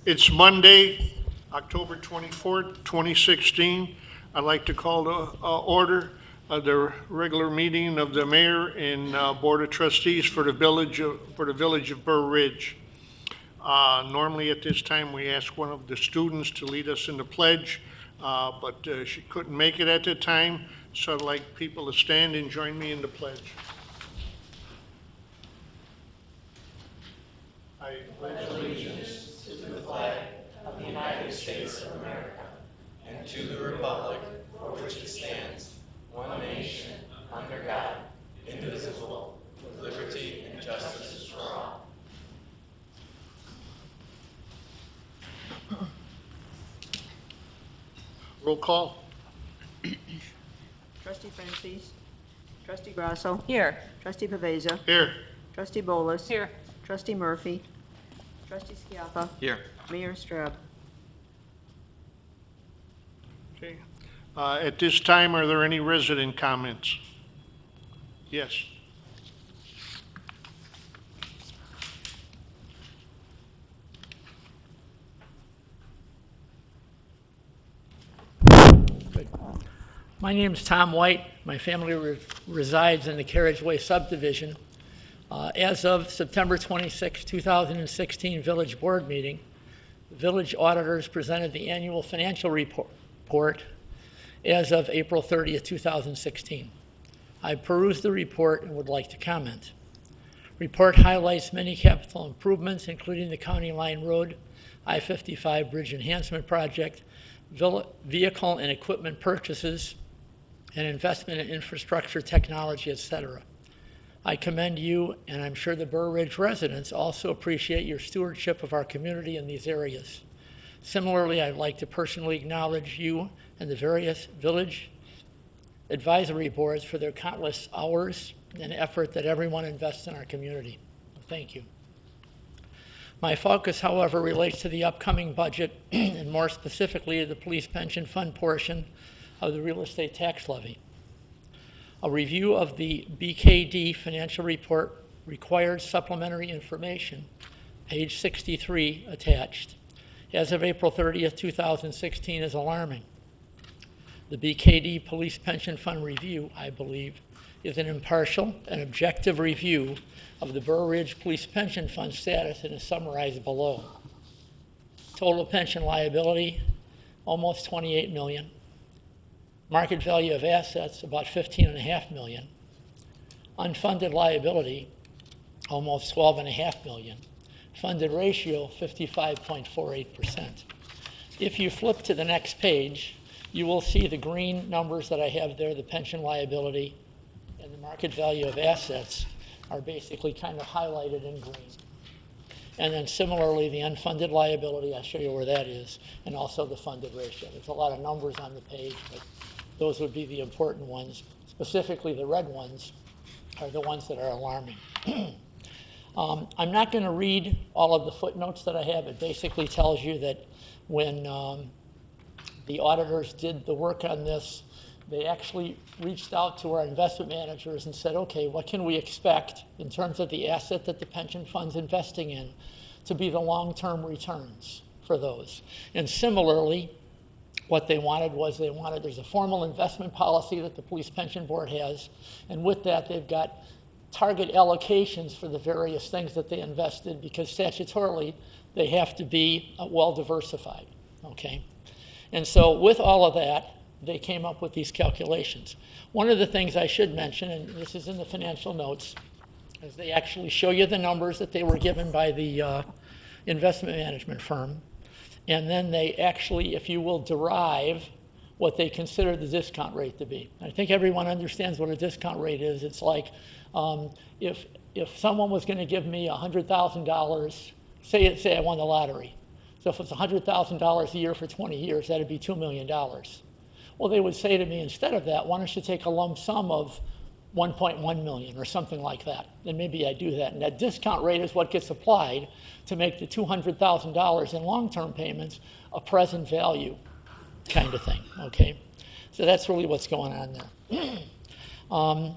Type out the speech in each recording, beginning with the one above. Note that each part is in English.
It's Monday, October 24th, 2016. I'd like to call to order the regular meeting of the mayor and board of trustees for the village of Burr Ridge. Normally at this time, we ask one of the students to lead us in the pledge, but she couldn't make it at the time, so I'd like people to stand and join me in the pledge. I pledge allegiance to the flag of the United States of America and to the republic for which it stands, one nation, under God, indivisible, with liberty and justice for all. Roll call. Trustee Francis. Trustee Grasso. Here. Trustee Pavesa. Here. Trustee Bolus. Here. Trustee Murphy. Trustee Schiappa. Here. Mayor Strab. Okay. At this time, are there any resident comments? Yes. My name is Tom White. My family resides in the Carriageway subdivision. As of September 26, 2016 village board meeting, the village auditors presented the annual financial report as of April 30th, 2016. I perused the report and would like to comment. Report highlights many capital improvements, including the County Line Road, I-55 Bridge Enhancement Project, vehicle and equipment purchases, and investment in infrastructure, technology, etc. I commend you, and I'm sure the Burr Ridge residents also appreciate your stewardship of our community in these areas. Similarly, I'd like to personally acknowledge you and the various village advisory boards for their countless hours and effort that everyone invests in our community. Thank you. My focus, however, relates to the upcoming budget and more specifically the police pension fund portion of the real estate tax levy. A review of the BKD financial report required supplementary information, page 63 attached, as of April 30th, 2016 is alarming. The BKD Police Pension Fund review, I believe, is an impartial and objective review of the Burr Ridge Police Pension Fund status and is summarized below. Total pension liability, almost $28 million. Market value of assets, about $15.5 million. Unfunded liability, almost $12.5 million. Funded ratio, 55.48%. If you flip to the next page, you will see the green numbers that I have there, the pension liability and the market value of assets are basically kind of highlighted in green. And then similarly, the unfunded liability, I'll show you where that is, and also the funded ratio. There's a lot of numbers on the page, but those would be the important ones. Specifically, the red ones are the ones that are alarming. I'm not going to read all of the footnotes that I have. It basically tells you that when the auditors did the work on this, they actually reached out to our investment managers and said, okay, what can we expect in terms of the asset that the pension fund's investing in to be the long-term returns for those? And similarly, what they wanted was there's a formal investment policy that the Police Pension Board has, and with that they've got target allocations for the various things that they invested because statutorily they have to be well diversified, okay? And so with all of that, they came up with these calculations. One of the things I should mention, and this is in the financial notes, is they actually show you the numbers that they were given by the investment management firm. And then they actually, if you will, derive what they consider the discount rate to be. I think everyone understands what a discount rate is. It's like if someone was going to give me $100,000, say I won the lottery. So if it's $100,000 a year for 20 years, that'd be $2 million. Well, they would say to me, instead of that, why don't you take a lump sum of 1.1 million or something like that? And maybe I do that. And that discount rate is what gets applied to make the $200,000 in long-term payments a present value kind of thing, okay? So that's really what's going on there.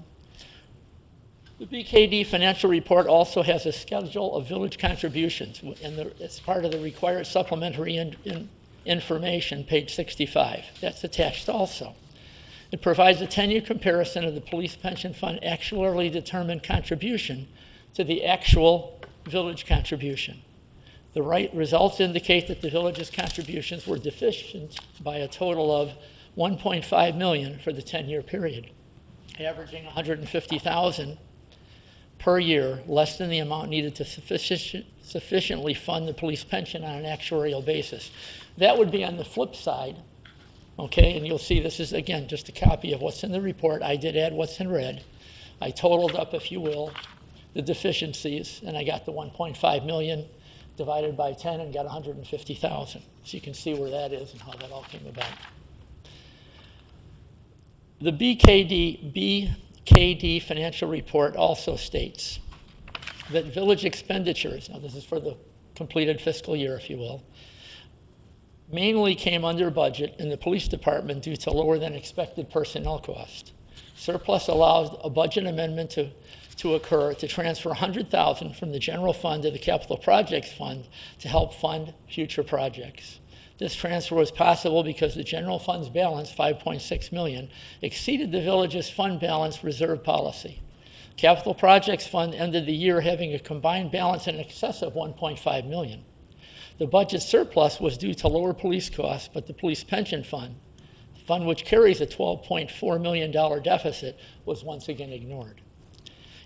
The BKD financial report also has a schedule of village contributions, and it's part of the required supplementary information, page 65. That's attached also. It provides a 10-year comparison of the police pension fund actuarially determined contribution to the actual village contribution. The results indicate that the village's contributions were deficient by a total of $1.5 million for the 10-year period, averaging $150,000 per year, less than the amount needed to sufficiently fund the police pension on an actuarial basis. That would be on the flip side, okay? And you'll see this is, again, just a copy of what's in the report. I did add what's in red. I totaled up, if you will, the deficiencies, and I got the 1.5 million divided by 10 and got 150,000. So you can see where that is and how that all came about. The BKD financial report also states that village expenditures, now this is for the completed fiscal year, if you will, mainly came under budget in the police department due to lower than expected personnel cost. Surplus allows a budget amendment to occur to transfer $100,000 from the general fund to the capital projects fund to help fund future projects. This transfer was possible because the general fund's balance, $5.6 million, exceeded the village's fund balance reserve policy. Capital Projects Fund ended the year having a combined balance in excess of $1.5 million. The budget surplus was due to lower police costs, but the police pension fund which carries a $12.4 million deficit, was once again ignored.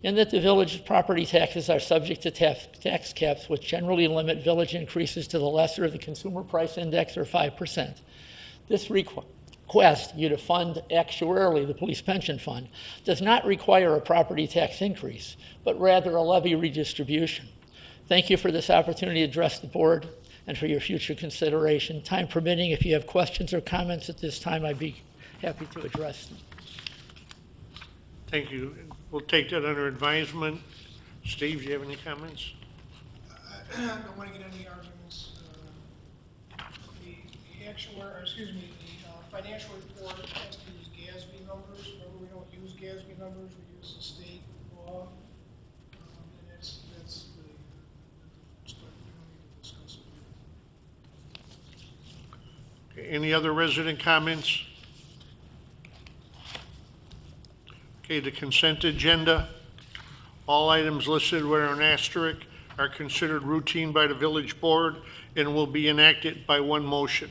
And that the village property taxes are subject to tax caps, which generally limit village increases to the lesser of the consumer price index, or 5%. This request you to fund actuarially the police pension fund does not require a property tax increase, but rather a levy redistribution. Thank you for this opportunity to address the board and for your future consideration. Time permitting, if you have questions or comments at this time, I'd be happy to address them. Thank you. We'll take that under advisement. Steve, do you have any comments? I don't want to get any arguments. The financial report has to use GASB numbers. Remember, we don't use GASB numbers, we use the state law. And that's the stuff we don't need to discuss it. Okay, any other resident comments? Okay, the consent agenda. All items listed with an asterisk are considered routine by the village board and will be enacted by one motion.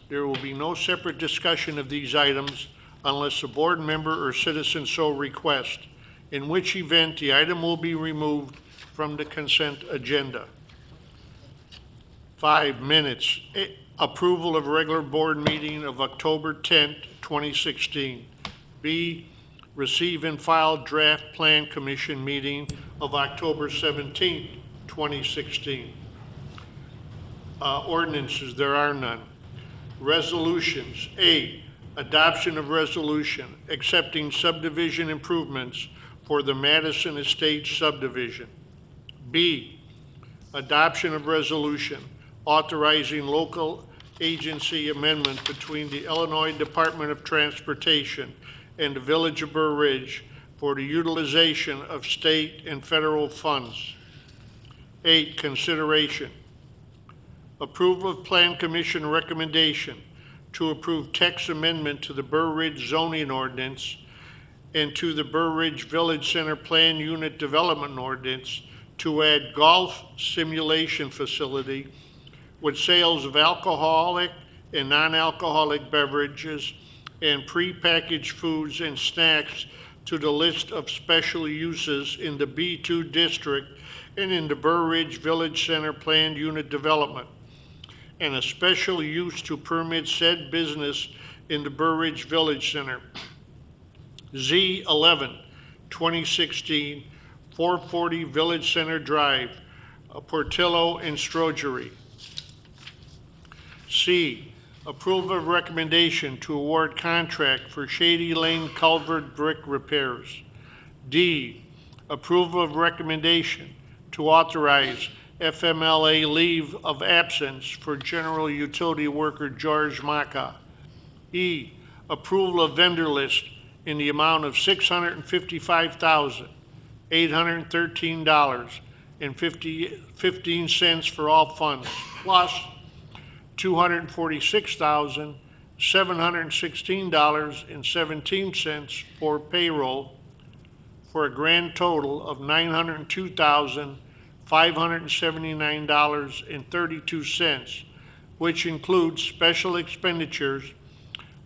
There will be no separate discussion of these items unless a board member or citizen so requests, in which event the item will be removed from the consent agenda. 5 minutes. Approval of regular board meeting of October 10th, 2016. B, receive and file draft plan commission meeting of October 17th, 2016. Ordinances, there are none. Resolutions. A, adoption of resolution accepting subdivision improvements for the Madison Estates subdivision. B, adoption of resolution authorizing local agency amendment between the Illinois Department of Transportation and the Village of Burr Ridge for the utilization of state and federal funds. 8, consideration. Approval of Plan Commission recommendation to approve text amendment to the Burr Ridge zoning ordinance and to the Burr Ridge Village Center Plan Unit Development Ordinance to add golf simulation facility with sales of alcoholic and non-alcoholic beverages and prepackaged foods and snacks to the list of special uses in the B2 district and in the Burr Ridge Village Center Planned Unit Development, and a special use to permit said business in the Burr Ridge Village Center. Z11, 2016, 440 Village Center Drive, Portillo and Strogery. C, approval of recommendation to award contract for Shady Lane Culvert brick repairs. D, approval of recommendation to authorize FMLA leave of absence for general utility worker George Maka. E, approval of vendor list in the amount of $655,000 $813.15 for all funds, plus $246,716.17 for payroll, for a grand total of $902,579.32, which includes special expenditures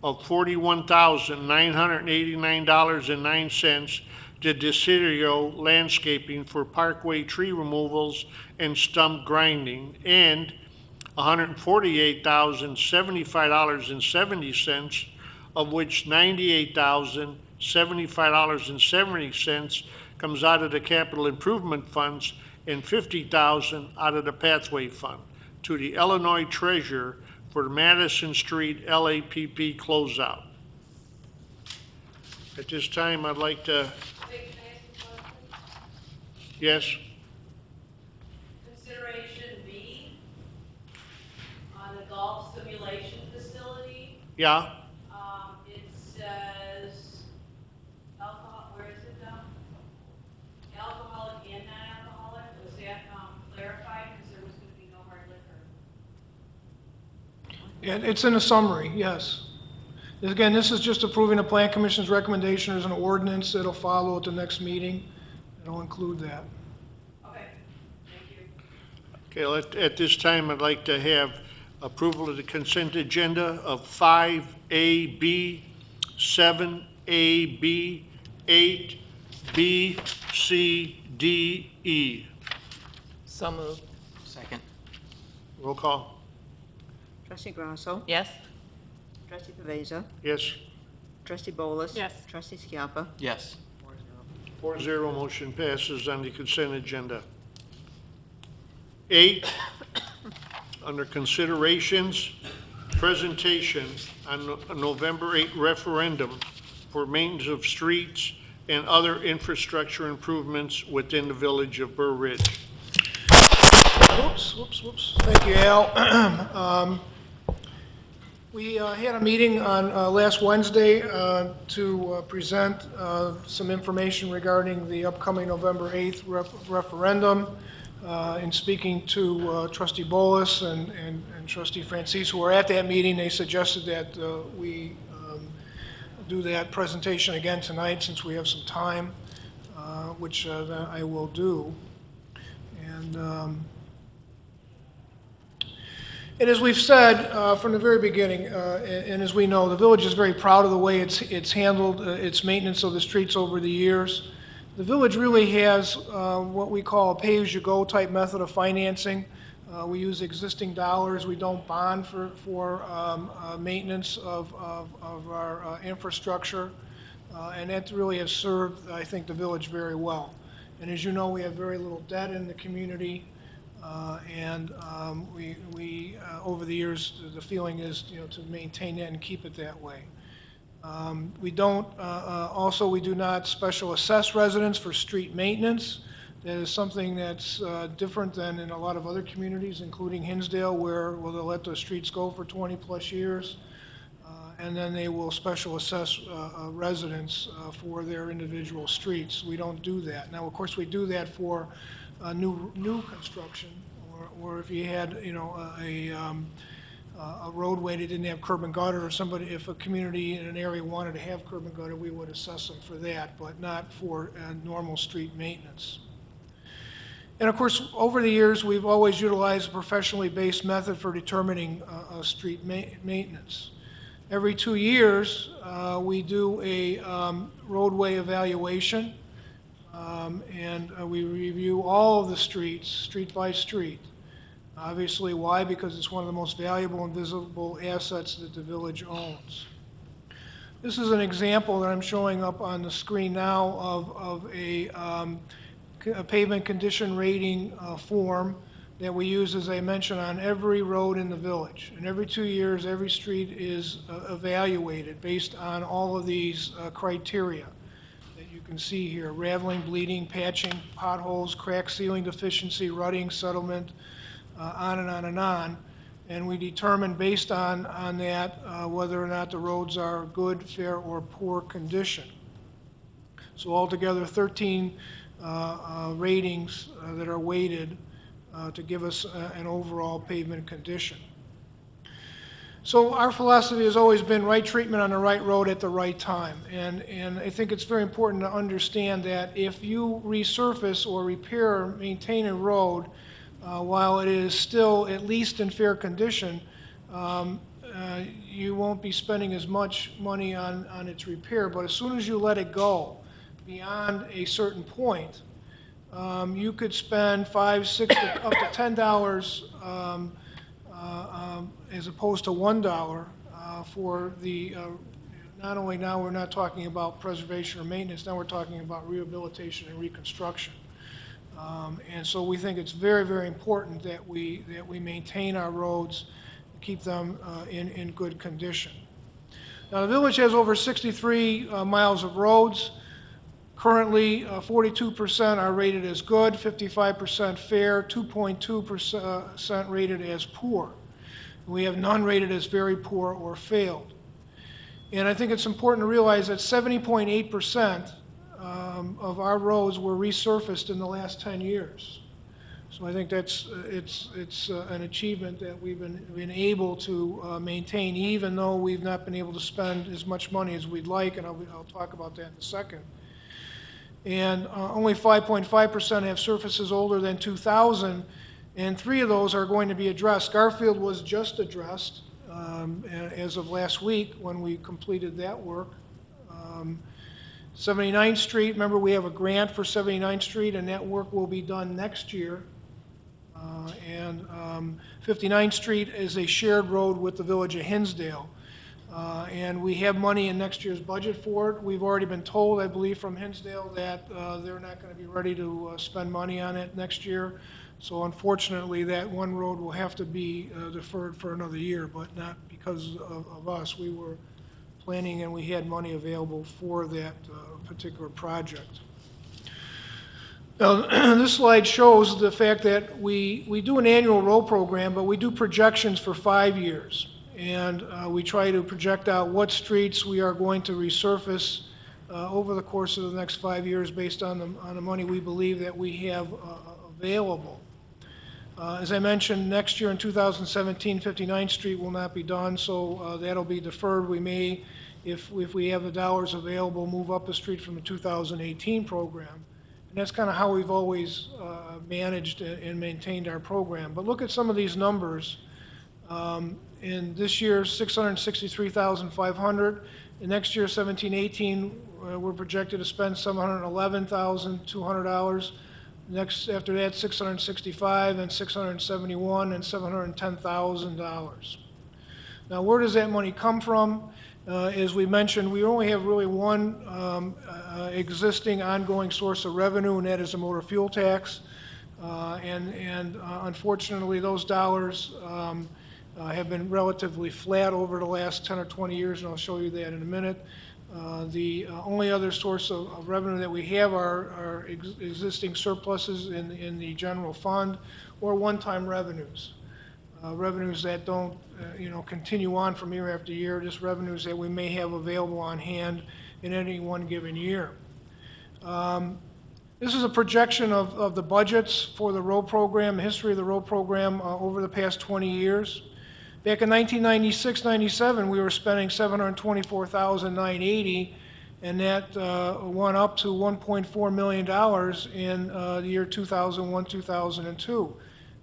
of $41,989.09 to Desiderio Landscaping for parkway tree removals and stump grinding, and $148,075.70, of which $98,075.70 comes out of the capital improvement funds and $50,000 out of the pathway fund to the Illinois Treasurer for the Madison Street LAPP closeout. At this time, I'd like to, yes, Consideration B on the golf simulation facility. yeah, It says alcohol, where is it now? Alcoholic and non-alcoholic, was that clarified, because there was gonna be no hard liquor? Yeah, it's in the summary, yes. Again, this is just approving the Plan Commission's recommendation. There's an ordinance that'll follow at the next meeting. It'll include that. Okay, thank you. okay, at this time, I'd like to have approval of the consent agenda of 5A, B, 7A, B, 8, B, C, D, E. So moved. Second. Roll call. Trustee Grasso. Yes? Trustee Pavesa. Yes. Trustee Bolus. Yes. Trustee Skiappa. Yes. 4-0, motion passes on the consent agenda. 8, under considerations, presentation on November 8 referendum for maintenance of streets and other infrastructure improvements within the village of Burr Ridge. Whoops. Thank you, Al. We had a meeting on last Wednesday to present some information regarding the upcoming November 8th referendum. In speaking to Trustee Bolus and Trustee Francis, who were at that meeting, they suggested that we do that presentation again tonight since we have some time, which I will do. And as we've said from the very beginning, and as we know, the village is very proud of the way it's handled its maintenance of the streets over the years. The village really has what we call a pay-as-you-go type method of financing. We use existing dollars. We don't bond for maintenance of our infrastructure, and that really has served, I think, the village very well. And as you know, we have very little debt in the community. We over the years, the feeling is, to maintain that and keep it that way. We do not special assess residents for street maintenance. That is something that's different than in a lot of other communities, including Hinsdale, where they'll let the streets go for 20-plus years, and then they will special assess residents for their individual streets. We don't do that. Now, of course, we do that for new construction, or if you had, a roadway that didn't have curb and gutter, or if a community in an area wanted to have curb and gutter, we would assess them for that, but not for normal street maintenance. And of course, over the years, we've always utilized a professionally based method for determining street maintenance. Every 2 years, we do a roadway evaluation. We review all of the streets, street by street. Obviously, why? Because it's one of the most valuable and visible assets that the village owns. This is an example that I'm showing up on the screen now of a pavement condition rating form that we use, as I mentioned, on every road in the village. And every 2 years, every street is evaluated based on all of these criteria that you can see here: raveling, bleeding, patching, potholes, crack sealing deficiency, rutting, settlement, on and on and on. And we determine based on that whether or not the roads are good, fair, or poor condition. So altogether, 13 ratings that are weighted to give us an overall pavement condition. So our philosophy has always been right treatment on the right road at the right time. And I think it's very important to understand that if you resurface or repair or maintain a road while it is still at least in fair condition, you won't be spending as much money on its repair. But as soon as you let it go beyond a certain point, you could spend $5, $6, up to $10 as opposed to $1 for the, not only now we're not talking about preservation or maintenance, now we're talking about rehabilitation and reconstruction. And so we think it's very, very important that we maintain our roads, keep them in good condition. Now, the village has over 63 miles of roads. Currently, 42% are rated as good, 55% fair, 2.2% rated as poor. We have none rated as very poor or failed. And I think it's important to realize that 70.8% of our roads were resurfaced in the last 10 years. So I think that's it's an achievement that we've been able to maintain, even though we've not been able to spend as much money as we'd like, and I'll talk about that in a second. And only 5.5% have surfaces older than 2000, and 3 of those are going to be addressed. Garfield was just addressed as of last week when we completed that work. 79th Street, remember we have a grant for 79th Street, and that work will be done next year. And 59th Street is a shared road with the village of Hinsdale. And we have money in next year's budget for it. We've already been told, I believe, from Hinsdale that they're not going to be ready to spend money on it next year. So unfortunately, that one road will have to be deferred for another year, but not because of us. We were planning and we had money available for that particular project. Now, this slide shows the fact that we do an annual road program, but we do projections for 5 years. And we try to project out what streets we are going to resurface over the course of the next 5 years based on the money we believe that we have available. As I mentioned, next year in 2017, 59th Street will not be done, so that'll be deferred. We may, if we have the dollars available, move up the street from the 2018 program. And that's kind of how we've always managed and maintained our program. But look at some of these numbers. In this year, $663,500. In next year, 17-18, we're projected to spend $711,200. Next, after that, $665 and $671 and $710,000. Now, where does that money come from? As we mentioned, we only have really one existing ongoing source of revenue, and that is the motor fuel tax. Unfortunately, those dollars have been relatively flat over the last 10 or 20 years, and I'll show you that in a minute. The only other source of revenue that we have are existing surpluses in the general fund or one-time revenues. Revenues that don't continue on from year after year, just revenues that we may have available on hand in any one given year. This is a projection of the budgets for the road program, the history of the road program over the past 20 years. Back in 1996-97, we were spending $724,980, and that went up to $1.4 million in the year 2001-2002.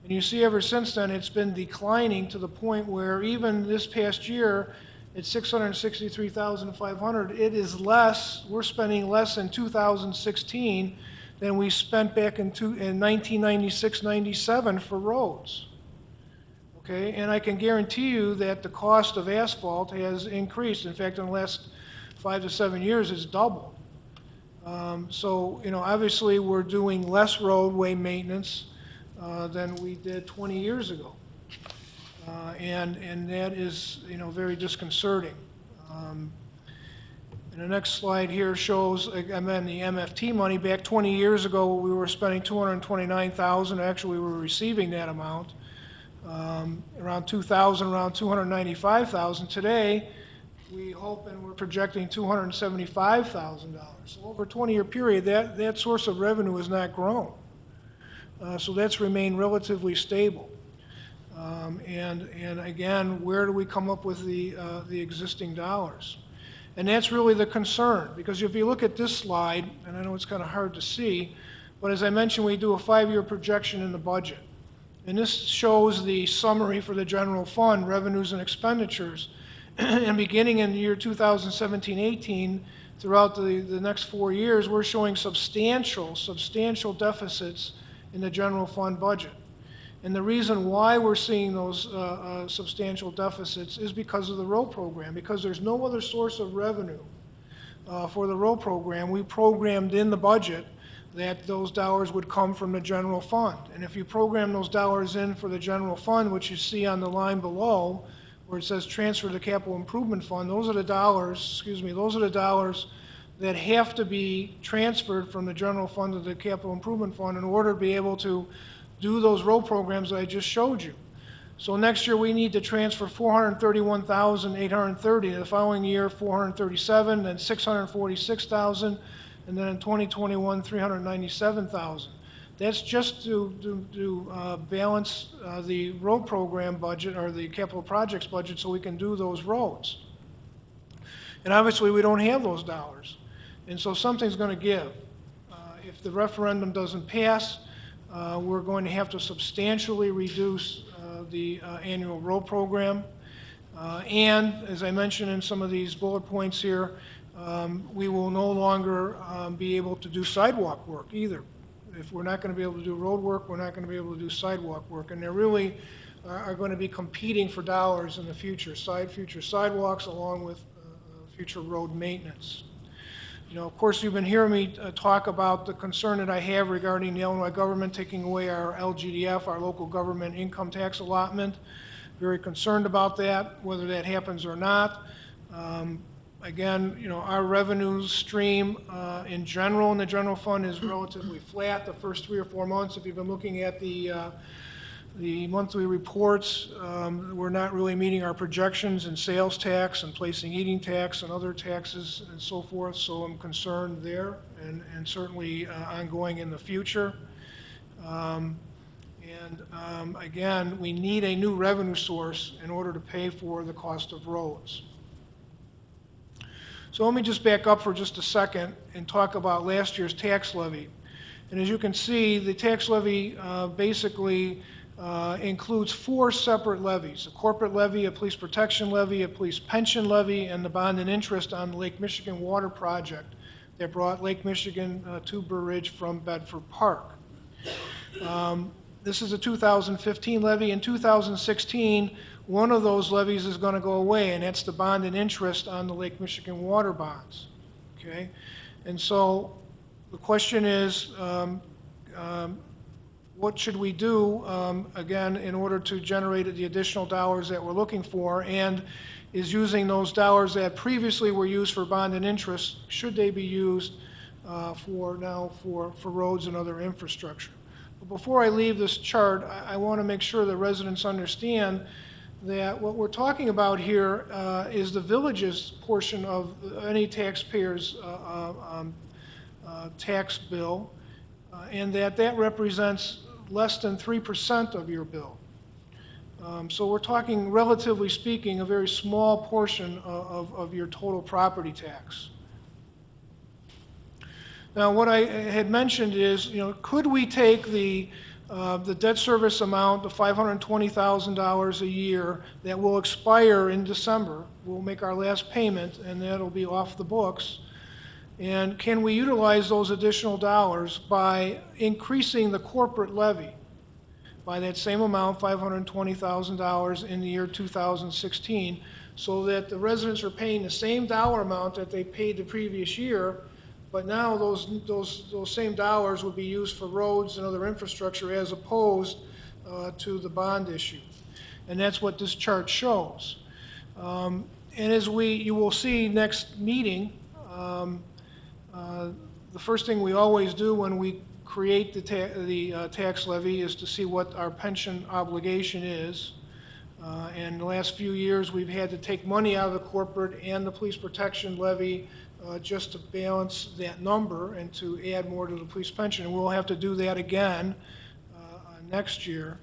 And you see ever since then it's been declining to the point where even this past year, at $663,500, it is less, we're spending less in 2016 than we spent back in 1996-97 for roads. Okay, and I can guarantee you that the cost of asphalt has increased. In fact, in the last 5 to 7 years, it's doubled. So, obviously we're doing less roadway maintenance than we did 20 years ago. And that is, very disconcerting. And the next slide here shows, again, the MFT money. Back 20 years ago, we were spending $229,000. Actually, we were receiving that amount. Around 2000, around 295,000. Today, we hope and we're projecting $275,000. So over a 20-year period, that source of revenue has not grown. So that's remained relatively stable. And again, where do we come up with the existing dollars? And that's really the concern, because if you look at this slide, and I know it's kind of hard to see, but as I mentioned, we do a 5-year projection in the budget. And this shows the summary for the general fund, revenues and expenditures. And beginning in the year 2017-18, throughout the next 4 years, we're showing substantial deficits in the general fund budget. And the reason why we're seeing those substantial deficits is because of the road program, because there's no other source of revenue for the road program. We programmed in the budget that those dollars would come from the general fund. And if you program those dollars in for the general fund, which you see on the line below, where it says transfer to the capital improvement fund, those are the dollars that have to be transferred from the general fund to the capital improvement fund in order to be able to do those road programs that I just showed you. So next year we need to transfer $431,830. The following year, $437, then $646,000, and then in 2021, $397,000. That's just to balance the road program budget or the capital projects budget so we can do those roads. And obviously we don't have those dollars. And so something's going to give. If the referendum doesn't pass, we're going to have to substantially reduce the annual road program. And as I mentioned in some of these bullet points here, we will no longer be able to do sidewalk work either. If we're not going to be able to do road work, we're not going to be able to do sidewalk work. And they really are going to be competing for dollars in the future, future sidewalks along with future road maintenance. You know, of course, you've been hearing me talk about the concern that I have regarding the Illinois government taking away our LGDF, our local government income tax allotment. Very concerned about that, whether that happens or not. Again, you know, our revenue stream in general in the general fund is relatively flat the first 3 or 4 months. If you've been looking at the monthly reports, we're not really meeting our projections in sales tax and placing eating tax and other taxes and so forth, so I'm concerned there and certainly ongoing in the future. Again, we need a new revenue source in order to pay for the cost of roads. So let me just back up for just a second and talk about last year's tax levy. And as you can see, the tax levy basically includes 4 separate levies: a corporate levy, a police protection levy, a police pension levy, and the bond and interest on the Lake Michigan water project that brought Lake Michigan to Burr Ridge from Bedford Park. This is a 2015 levy. In 2016, one of those levies is going to go away, and that's the bond and interest on the Lake Michigan water bonds. Okay? And so the question is, what should we do, again, in order to generate the additional dollars that we're looking for, and is using those dollars that previously were used for bond and interest, should they be used for roads and other infrastructure? But before I leave this chart, I want to make sure that residents understand that what we're talking about here is the village's portion of any taxpayer's tax bill, and that represents less than 3% of your bill. So we're talking, relatively speaking, a very small portion of your total property tax. Now, what I had mentioned is, you know, could we take the debt service amount of $520,000 a year that will expire in December? We'll make our last payment, and that'll be off the books. And can we utilize those additional dollars by increasing the corporate levy by that same amount, $520,000 in the year 2016, so that the residents are paying the same dollar amount that they paid the previous year, but now those same dollars would be used for roads and other infrastructure as opposed to the bond issue. And that's what this chart shows. And as you will see next meeting, the first thing we always do when we create the tax levy is to see what our pension obligation is. And the last few years, we've had to take money out of the corporate and the police protection levy just to balance that number and to add more to the police pension. And we'll have to do that again next year.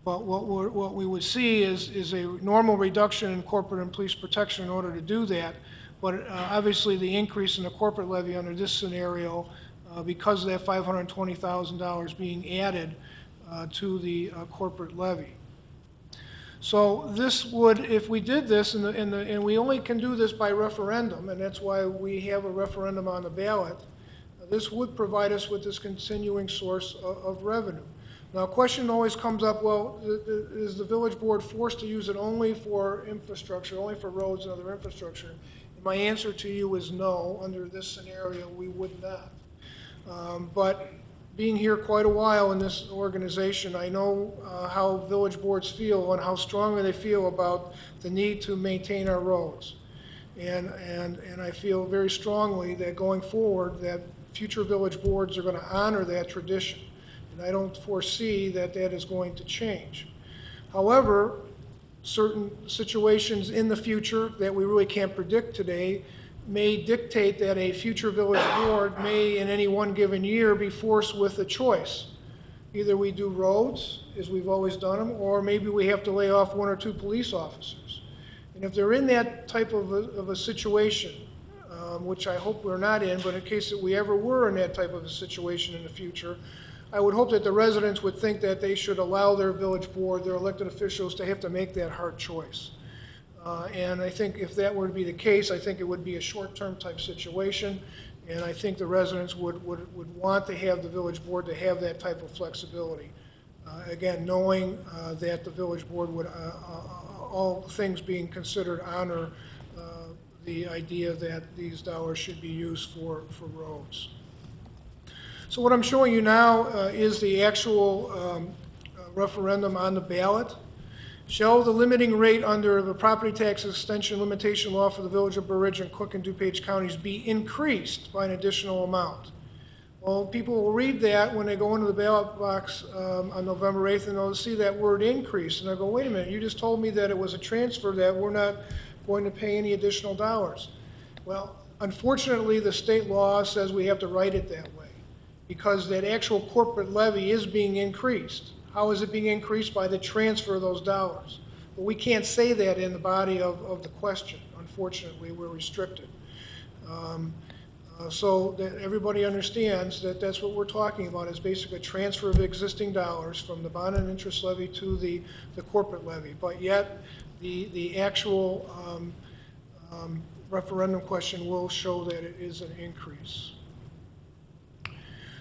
But what we would see is a normal reduction in corporate and police protection in order to do that. But obviously, the increase in the corporate levy under this scenario, because of that $520,000 being added to the corporate levy. So this would, if we did this, and we only can do this by referendum, and that's why we have a referendum on the ballot, this would provide us with this continuing source of revenue. Now, a question always comes up, well, is the village board forced to use it only for infrastructure, only for roads and other infrastructure? And my answer to you is no. Under this scenario, we would not. But being here quite a while in this organization, I know how village boards feel and how strongly they feel about the need to maintain our roads. And I feel very strongly that going forward, that future village boards are going to honor that tradition. And I don't foresee that that is going to change. However, certain situations in the future that we really can't predict today may dictate that a future village board may, in any one given year, be forced with a choice. Either we do roads, as we've always done them, or maybe we have to lay off 1 or 2 police officers. And if they're in that type of a situation, which I hope we're not in, but in case that we ever were in that type of a situation in the future, I would hope that the residents would think that they should allow their village board, their elected officials, to have to make that hard choice. And I think if that were to be the case, I think it would be a short-term type situation, and I think the residents would want to have the village board to have that type of flexibility. Again, knowing that the village board would, all things being considered, honor the idea that these dollars should be used for roads. So what I'm showing you now is the actual referendum on the ballot. Shall the limiting rate under the property tax extension limitation law for the village of Burr Ridge and Cook and DuPage counties be increased by an additional amount? Well, people will read that when they go into the ballot box on November 8th, and they'll see that word increase, and they'll go, wait a minute, you just told me that it was a transfer, that we're not going to pay any additional dollars. Well, unfortunately, the state law says we have to write it that way, because that actual corporate levy is being increased. How is it being increased? By the transfer of those dollars. But we can't say that in the body of the question. Unfortunately, we're restricted. So that everybody understands that that's what we're talking about, is basically a transfer of existing dollars from the bond and interest levy to the corporate levy. But yet, the actual referendum question will show that it is an increase.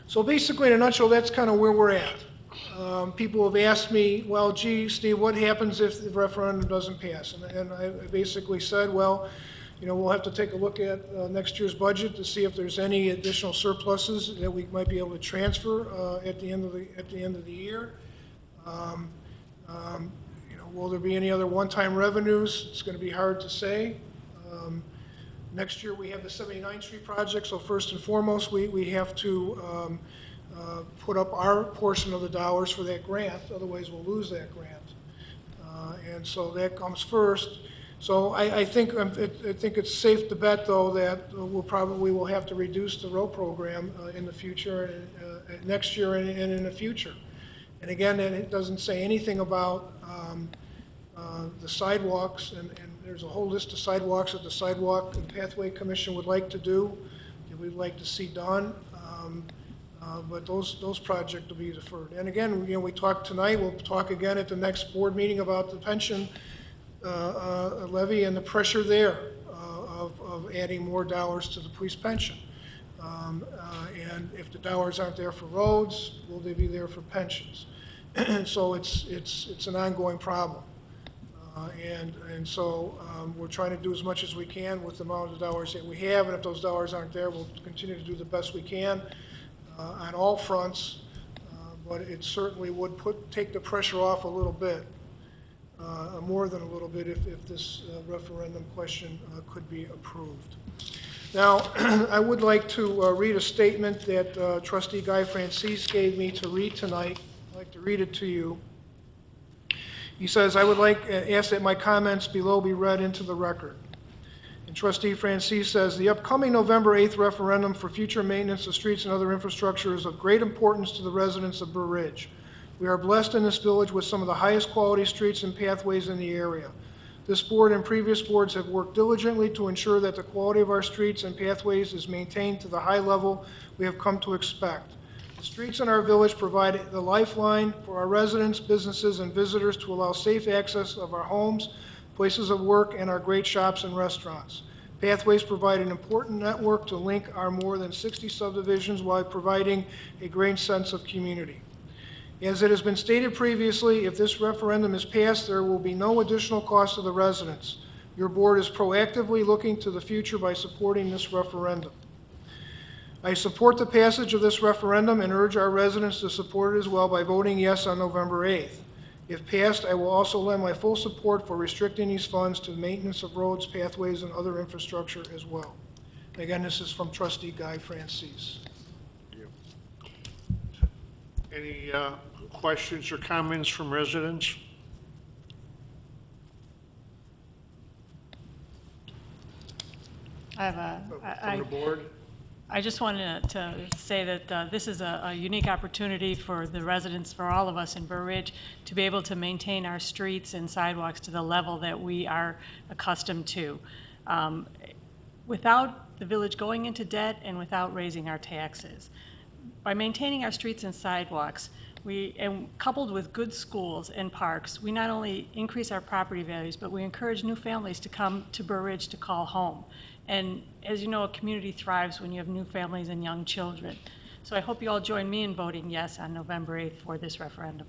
So basically, in a nutshell, that's kind of where we're at. People have asked me, well, gee, Steve, what happens if the referendum doesn't pass? And I basically said, well, you know, we'll have to take a look at next year's budget to see if there's any additional surpluses that we might be able to transfer at the end of the year. You know, will there be any other one-time revenues? It's going to be hard to say. Next year we have the 79th Street project, so first and foremost we have to put up our portion of the dollars for that grant, otherwise we'll lose that grant. And so that comes first. So I think it's safe to bet, though, that we will have to reduce the road program in the future, next year and in the future. And again, it doesn't say anything about the sidewalks, and there's a whole list of sidewalks that the Sidewalk and Pathway Commission would like to do, that we'd like to see done. But those projects will be deferred. And again, you know, we talked tonight, we'll talk again at the next board meeting about the pension levy and the pressure there of adding more dollars to the police pension. And if the dollars aren't there for roads, will they be there for pensions? So it's an ongoing problem. And so we're trying to do as much as we can with the amount of dollars that we have, and if those dollars aren't there, we'll continue to do the best we can on all fronts, but it certainly would take the pressure off a little bit, more than a little bit, if this referendum question could be approved. Now, I would like to read a statement that Trustee Guy Francis gave me to read tonight. I'd like to read it to you. He says, I would ask that my comments below be read into the record. And trustee Francis says, the upcoming November 8th referendum for future maintenance of streets and other infrastructure is of great importance to the residents of Burr Ridge. We are blessed in this village with some of the highest quality streets and pathways in the area. This board and previous boards have worked diligently to ensure that the quality of our streets and pathways is maintained to the high level we have come to expect. The streets in our village provide the lifeline for our residents, businesses, and visitors to allow safe access of our homes, places of work, and our great shops and restaurants. Pathways provide an important network to link our more than 60 subdivisions while providing a great sense of community. As it has been stated previously, if this referendum is passed, there will be no additional cost to the residents. Your board is proactively looking to the future by supporting this referendum. I support the passage of this referendum and urge our residents to support it as well by voting yes on November 8th. If passed, I will also lend my full support for restricting these funds to the maintenance of roads, pathways, and other infrastructure as well. Again, this is from trustee Guy Francis. Any questions or comments from residents? I have a, From the board? I just wanted to say that this is a unique opportunity for the residents, for all of us in Burr Ridge, to be able to maintain our streets and sidewalks to the level that we are accustomed to, without the village going into debt and without raising our taxes. By maintaining our streets and sidewalks, and coupled with good schools and parks, we not only increase our property values, but we encourage new families to come to Burr Ridge to call home. And as you know, a community thrives when you have new families and young children. So I hope you all join me in voting yes on November 8th for this referendum.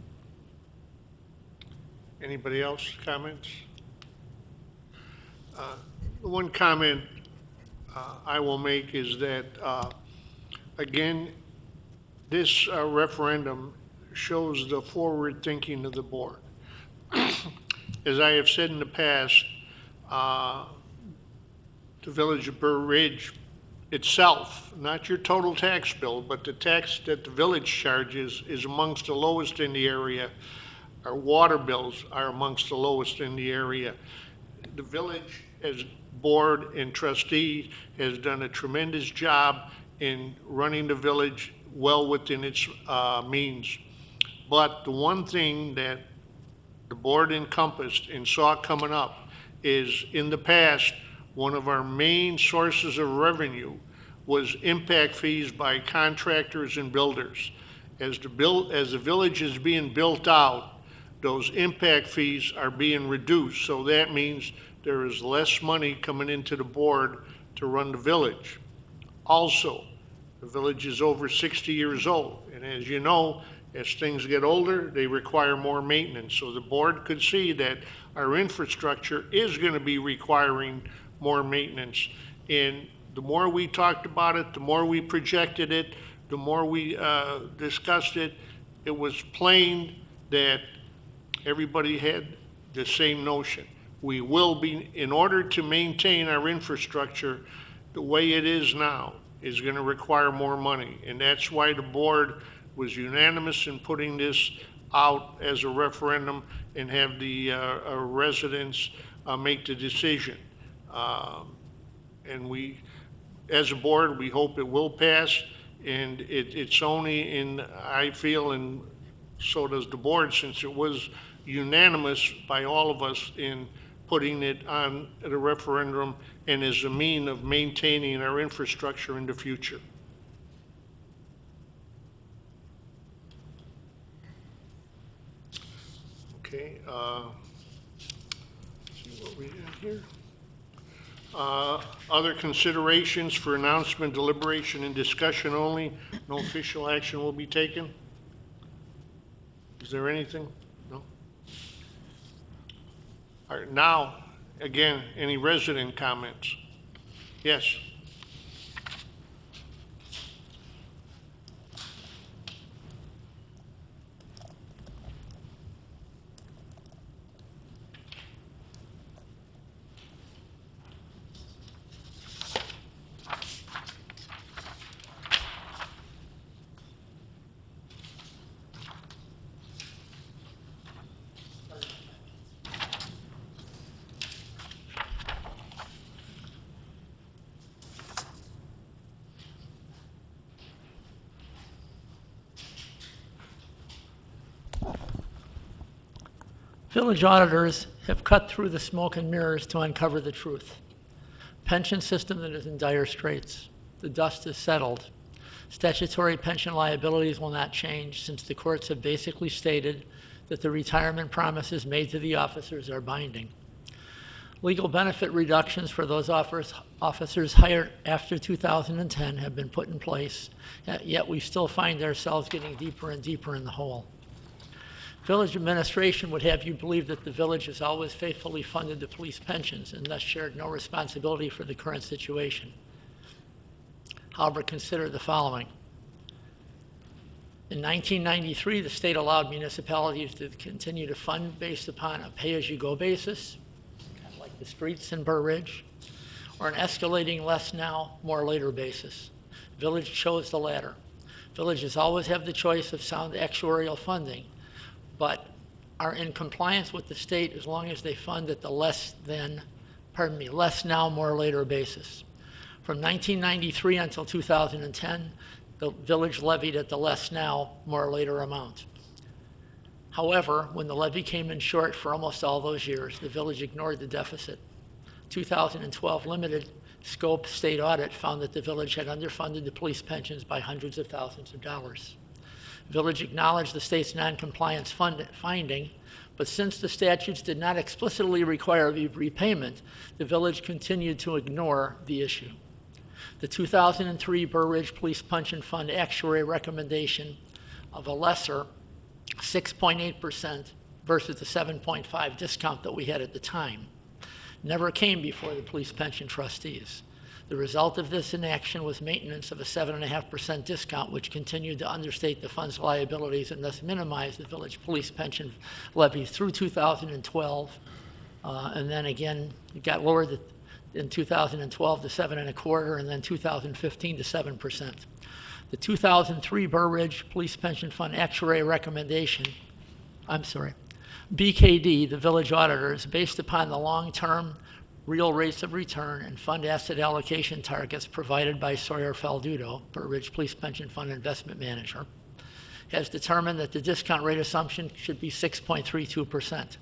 Anybody else, comments? One comment I will make is that, again, this referendum shows the forward thinking of the board. As I have said in the past, the village of Burr Ridge itself, not your total tax bill, but the tax that the village charges is amongst the lowest in the area. Our water bills are amongst the lowest in the area. The village, as board and trustee, has done a tremendous job in running the village well within its means. But the one thing that the board encompassed and saw coming up is, in the past, one of our main sources of revenue was impact fees by contractors and builders. As the village is being built out, those impact fees are being reduced. So that means there is less money coming into the board to run the village. Also, the village is over 60 years old. And as you know, as things get older, they require more maintenance. So the board could see that our infrastructure is going to be requiring more maintenance. And the more we talked about it, the more we projected it, the more we discussed it, it was plain that everybody had the same notion. We will be, in order to maintain our infrastructure the way it is now, is going to require more money. And that's why the board was unanimous in putting this out as a referendum and have the residents make the decision. And we, as a board, we hope it will pass, and it's only in, I feel, and so does the board, since it was unanimous by all of us in putting it on the referendum and as a mean of maintaining our infrastructure in the future. Okay, see what we have here. Other considerations for announcement, deliberation, and discussion only. No official action will be taken. Is there anything? No? All right, now, again, any resident comments? Yes. Village auditors have cut through the smoke and mirrors to uncover the truth. Pension system that is in dire straits. The dust is settled. Statutory pension liabilities will not change since the courts have basically stated that the retirement promises made to the officers are binding. Legal benefit reductions for those officers hired after 2010 have been put in place, yet we still find ourselves getting deeper and deeper in the hole. Village administration would have you believe that the village has always faithfully funded the police pensions and thus shared no responsibility for the current situation. However, consider the following. In 1993, the state allowed municipalities to continue to fund based upon a pay-as-you-go basis, kind of like the streets in Burr Ridge, or an escalating less now, more later basis. Village chose the latter. Villages always have the choice of sound actuarial funding, but are in compliance with the state as long as they fund at the less now, more later basis. From 1993 until 2010, the village levied at the less now, more later amount. However, when the levy came in short for almost all those years, the village ignored the deficit. 2012 limited scope state audit found that the village had underfunded the police pensions by hundreds of thousands of dollars. Village acknowledged the state's non-compliance finding, but since the statutes did not explicitly require repayment, the village continued to ignore the issue. The 2003 Burr Ridge Police Pension Fund actuary recommendation of a lesser 6.8% versus the 7.5% discount that we had at the time never came before the police pension trustees. The result of this inaction was maintenance of a 7.5% discount, which continued to understate the fund's liabilities and thus minimize the village police pension levy through 2012. And then again, it got lowered in 2012 to 7.25%, and then 2015 to 7%. The 2003 Burr Ridge Police Pension Fund actuary recommendation, BKD, the village auditors, based upon the long-term real rates of return and fund asset allocation targets provided by Sawyer Faldudo, Burr Ridge Police Pension Fund investment manager, has determined that the discount rate assumption should be 6.32%.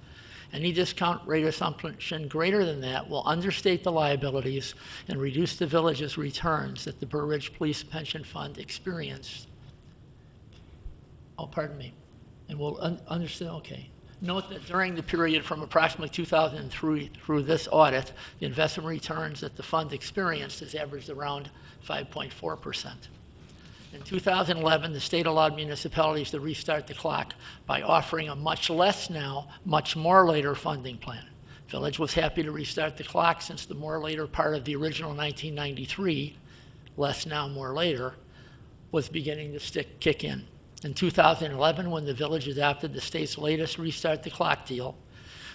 Any discount rate assumption greater than that will understate the liabilities and reduce the village's returns that the Burr Ridge Police Pension Fund experienced. And we'll understand, okay. Note that during the period from approximately 2003 through this audit, the investment returns that the fund experienced has averaged around 5.4%. In 2011, the state allowed municipalities to restart the clock by offering a much less now, much more later funding plan. Village was happy to restart the clock since the more later part of the original 1993, less now, more later, was beginning to kick in. In 2011, when the village adopted the state's latest restart the clock deal,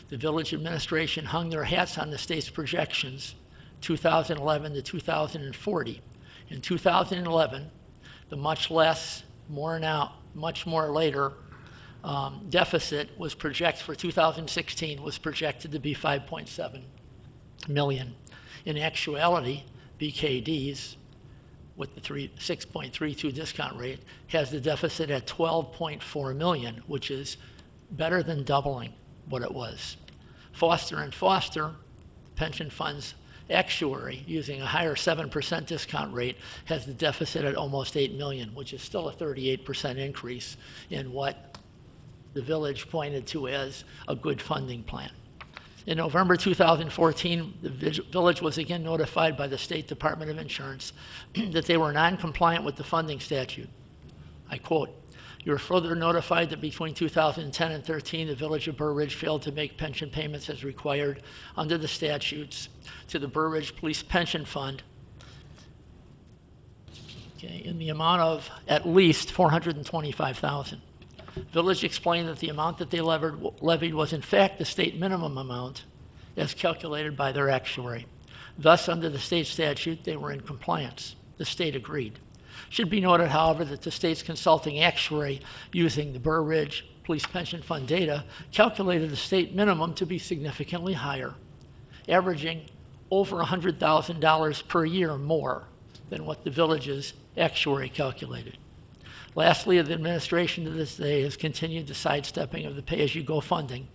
the village administration hung their hats on the state's projections, 2011 to 2040. In 2011, the much less, more now, much more later deficit was projected for 2016 was projected to be 5.7 million. In actuality, BKD's, with the 6.32 discount rate, has the deficit at 12.4 million, which is better than doubling what it was. Foster & Foster, pension funds actuary, using a higher 7% discount rate, has the deficit at almost 8 million, which is still a 38% increase in what the village pointed to as a good funding plan. In November 2014, the village was again notified by the State Department of Insurance that they were non-compliant with the funding statute. I quote, "You are further notified that between 2010 and 13, the village of Burr Ridge failed to make pension payments as required under the statutes to the Burr Ridge Police Pension Fund, in the amount of at least $425,000. Village explained that the amount that they levied was in fact the state minimum amount as calculated by their actuary. Thus, under the state statute, they were in compliance. The state agreed. Should be noted, however, that the state's consulting actuary using the Burr Ridge Police Pension Fund data calculated the state minimum to be significantly higher, averaging over $100,000 per year more than what the village's actuary calculated. Lastly, the administration to this day has continued the sidestepping of the pay-as-you-go funding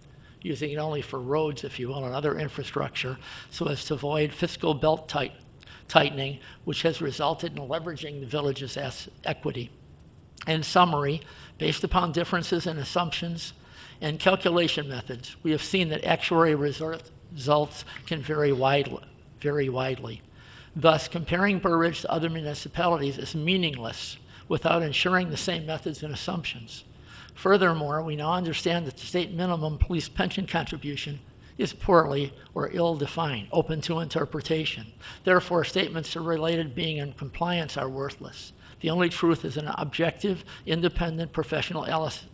using it only for roads, if you will, and other infrastructure, so as to avoid fiscal belt tightening, which has resulted in leveraging the village's equity. In summary, based upon differences in assumptions and calculation methods, we have seen that actuary results can vary widely. Thus, comparing Burr Ridge to other municipalities is meaningless without ensuring the same methods and assumptions. Furthermore, we now understand that the state minimum police pension contribution is poorly or ill-defined, open to interpretation. Therefore, statements related being in compliance are worthless. The only truth is an objective, independent, professional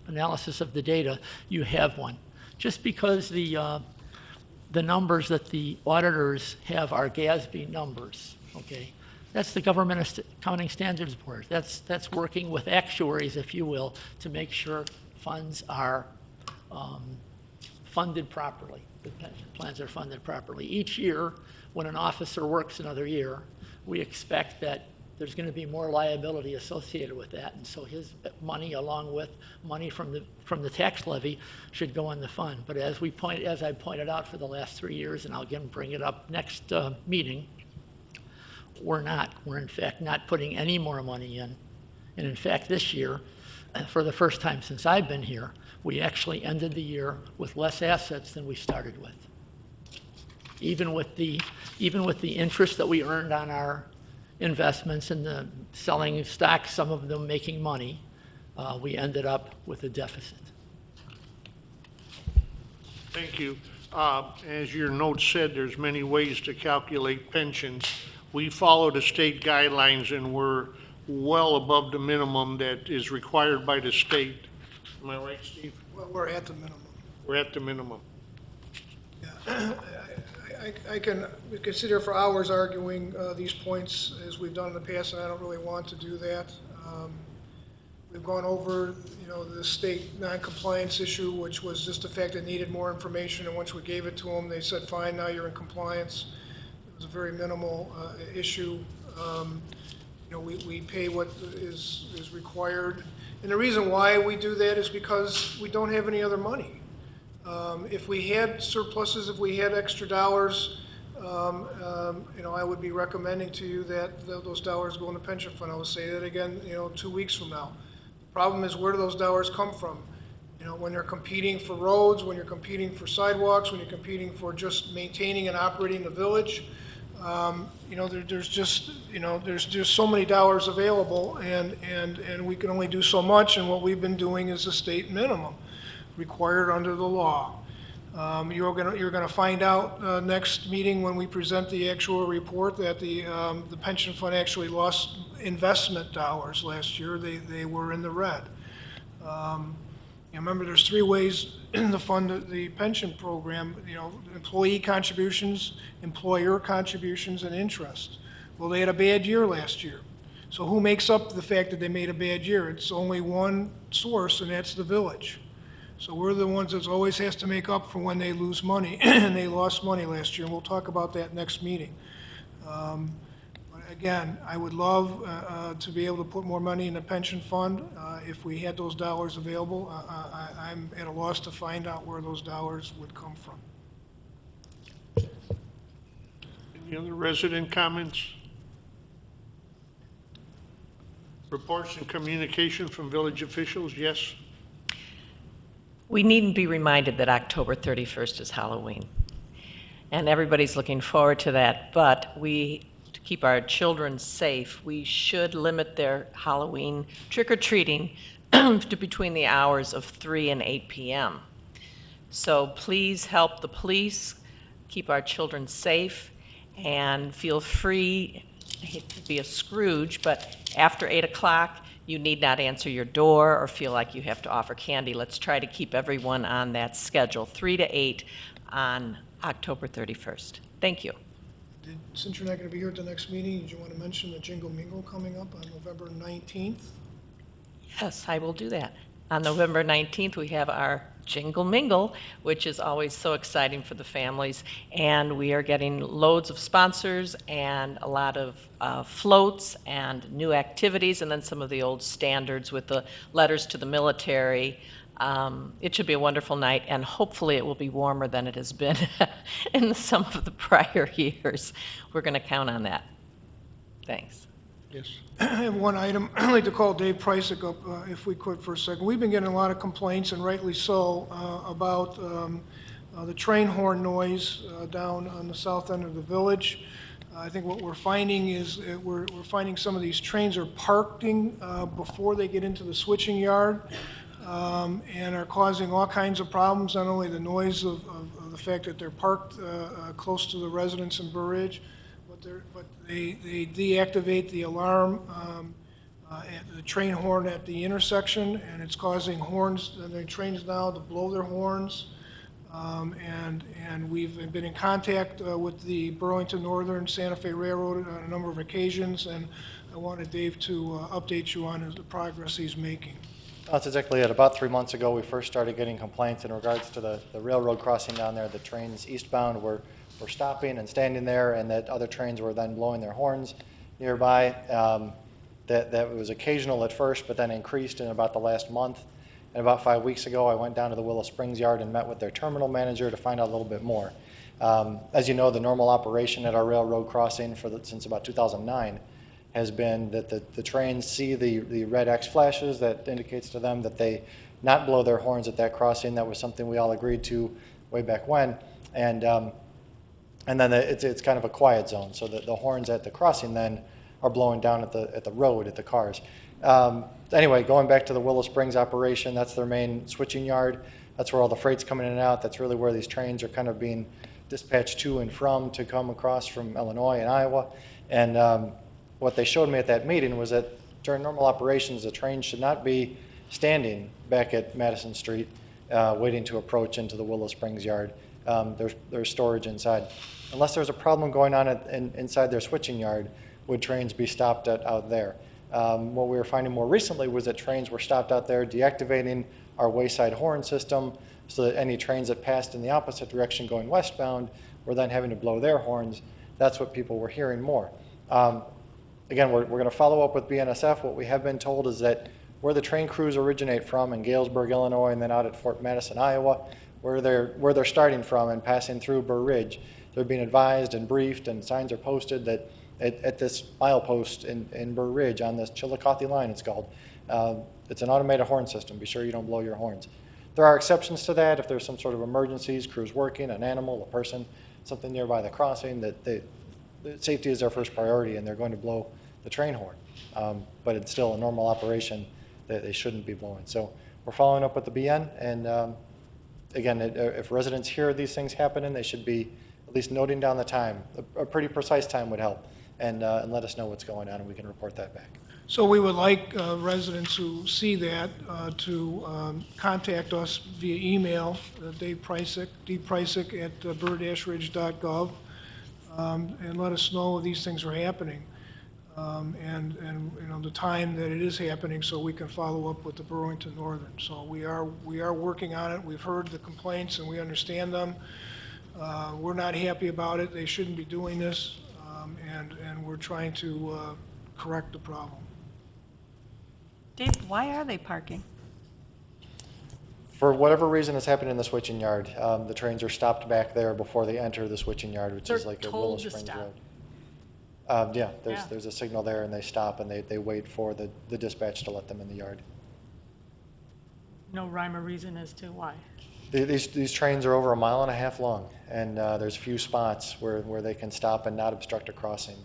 analysis of the data. You have one. Just because the numbers that the auditors have are GASB numbers, okay? That's the Government Accounting Standards Board. That's working with actuaries, if you will, to make sure funds are funded properly. The pension plans are funded properly. Each year, when an officer works another year, we expect that there's going to be more liability associated with that, and so his money, along with money from the tax levy, should go in the fund. But as I pointed out for the last 3 years, and I'll again bring it up next meeting, we're not. We're in fact not putting any more money in, and in fact this year, for the first time since I've been here, we actually ended the year with less assets than we started with. Even with the interest that we earned on our investments and the selling stocks, some of them making money, we ended up with a deficit. Thank you. As your note said, there's many ways to calculate pensions. We follow the state guidelines and we're well above the minimum that is required by the state. Am I right, Steve? Well, we're at the minimum. We're at the minimum. Yeah. We can sit here for hours arguing these points as we've done in the past, and I don't really want to do that. We've gone over, the state non-compliance issue, which was just the fact that needed more information, and once we gave it to them, they said, fine, now you're in compliance. It was a very minimal issue. We pay what is required. And the reason why we do that is because we don't have any other money. If we had surpluses, if we had extra dollars, I would be recommending to you that those dollars go in the pension fund. I will say that again, 2 weeks from now. The problem is, where do those dollars come from? When you're competing for roads, when you're competing for sidewalks, when you're competing for just maintaining and operating the village, there's just so many dollars available, and we can only do so much, and what we've been doing is the state minimum required under the law. You're going to find out next meeting when we present the actual report that the pension fund actually lost investment dollars last year. They were in the red. Remember, there's 3 ways to fund the pension program, employee contributions, employer contributions, and interest. Well, they had a bad year last year. So who makes up the fact that they made a bad year? It's only one source, and that's the village. So we're the ones that always has to make up for when they lose money, and they lost money last year, and we'll talk about that next meeting. But again, I would love to be able to put more money in the pension fund. If we had those dollars available, I'm at a loss to find out where those dollars would come from. Any other resident comments? Reports and communication from village officials, yes? We needn't be reminded that October 31st is Halloween. And everybody's looking forward to that, but to keep our children safe, we should limit their Halloween trick-or-treating to between the hours of 3 and 8 p.m. So please help the police keep our children safe, and feel free, I hate to be a Scrooge, but after 8 o'clock, you need not answer your door or feel like you have to offer candy. Let's try to keep everyone on that schedule, 3 to 8 on October 31st. Thank you. Since you're not going to be here at the next meeting, did you want to mention the Jingle Mingle coming up on November 19th? Yes, I will do that. On November 19th, we have our Jingle Mingle, which is always so exciting for the families, and we are getting loads of sponsors and a lot of floats and new activities, and then some of the old standards with the letters to the military, It should be a wonderful night, and hopefully it will be warmer than it has been in some of the prior years. We're going to count on that. Thanks. Yes. I have one item. I'd like to call Dave Prysick up, if we could, for a second. We've been getting a lot of complaints, and rightly so, about the train horn noise down on the south end of the village. I think what we're finding is we're finding some of these trains are parking before they get into the switching yard, and are causing all kinds of problems, not only the noise of the fact that they're parked close to the residents in Burr Ridge, but they deactivate the alarm at the train horn at the intersection, and it's causing the trains now to blow their horns. And we've been in contact with the Burlington Northern Santa Fe Railroad on a number of occasions, and I wanted Dave to update you on the progress he's making. That's exactly it. About 3 months ago, we first started getting complaints in regards to the railroad crossing down there. The trains eastbound were stopping and standing there, and that other trains were then blowing their horns nearby. That was occasional at first, but then increased in about the last month. And about 5 weeks ago, I went down to the Willow Springs yard and met with their terminal manager to find out a little bit more. As you know, the normal operation at our railroad crossing since about 2009 has been that the trains see the red X flashes that indicates to them that they not blow their horns at that crossing. That was something we all agreed to way back when. And then it's kind of a quiet zone, so that the horns at the crossing then are blowing down at the road, at the cars. Anyway, going back to the Willow Springs operation, that's their main switching yard. That's where all the freight's coming in and out. That's really where these trains are kind of being dispatched to and from to come across from Illinois and Iowa. And what they showed me at that meeting was that during normal operations, the train should not be standing back at Madison Street waiting to approach into the Willow Springs yard. There's storage inside. Unless there's a problem going on inside their switching yard, would trains be stopped out there? What we were finding more recently was that trains were stopped out there deactivating our wayside horn system, so that any trains that passed in the opposite direction going westbound were then having to blow their horns. That's what people were hearing more. Again, we're going to follow up with BNSF. What we have been told is that where the train crews originate from in Galesburg, Illinois, and then out at Fort Madison, Iowa, where they're starting from and passing through Burr Ridge, they're being advised and briefed, and signs are posted that at this milepost in Burr Ridge on this Chillicothe line, it's called. It's an automated horn system. Be sure you don't blow your horns. There are exceptions to that if there's some sort of emergencies, crews working, an animal, a person, something nearby the crossing, that safety is their first priority, and they're going to blow the train horn. But it's still a normal operation that they shouldn't be blowing. So we're following up with the BN, and again, if residents hear these things happening, they should be at least noting down the time. A pretty precise time would help, and let us know what's going on, and we can report that back. So we would like residents who see that to contact us via email, Dave Prysick, dprysick@burr-ridge.gov, and let us know these things are happening, and you know the time that it is happening, so we can follow up with the Burlington Northern. So we are working on it. We've heard the complaints and we understand them. We're not happy about it. They shouldn't be doing this, and we're trying to correct the problem. Dave, why are they parking? For whatever reason is happening in the switching yard, the trains are stopped back there before they enter the switching yard, which is They're like a told Willow to Springs stop. Road. Yeah, Yeah. there's a signal there, and they stop, and they wait for the dispatch to let them in the yard. No rhyme or reason as to why. These trains are over 1.5 miles long, and there's few spots where they can stop and not obstruct a crossing.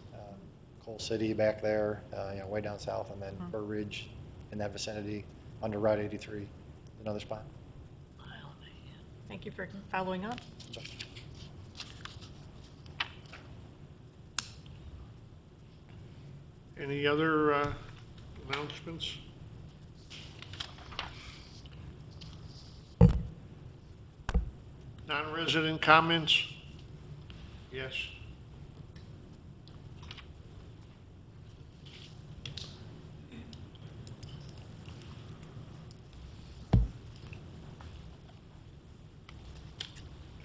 Coal City back there, way down south, and then Burr Ridge in that vicinity under Route 83, another spot. Thank you for following up. Any other announcements? Non-resident comments? Yes.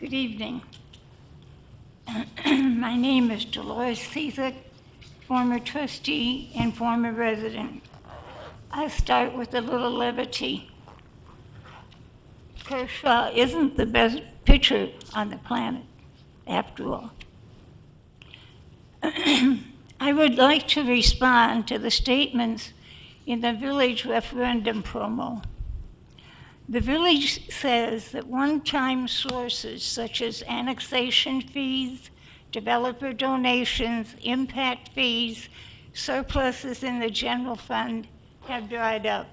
Good evening. My name is Dolores Cizek, former trustee and former resident. I'll start with a little levity. Kershaw isn't the best pitcher on the planet, after all. I would like to respond to the statements in the village referendum promo. The village says that one-time sources such as annexation fees, developer donations, impact fees, surpluses in the general fund have dried up.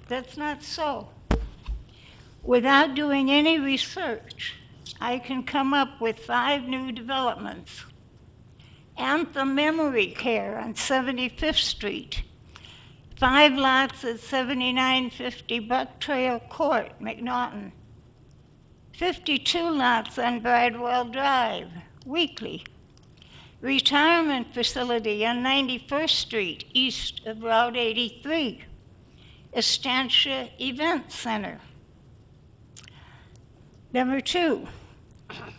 That's not so. Without doing any research, I can come up with 5 new developments. Anthem Memory Care on 75th Street, 5 lots at 7950 Buck Trail Court, McNaughton, 52 lots on Bridewell Drive, Weekly, retirement facility on 91st Street, east of Route 83, Estancia Event Center. Number 2,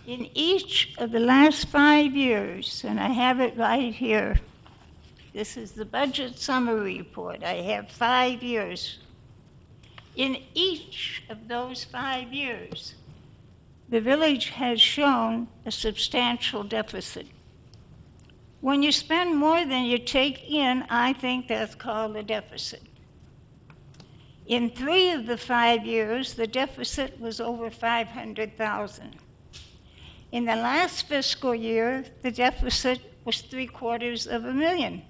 in each of the last 5 years, and I have it right here, this is the budget summary report. I have 5 years. In each of those 5 years, the village has shown a substantial deficit. When you spend more than you take in, I think that's called a deficit. In 3 of the 5 years, the deficit was over $500,000. In the last fiscal year, the deficit was $750,000.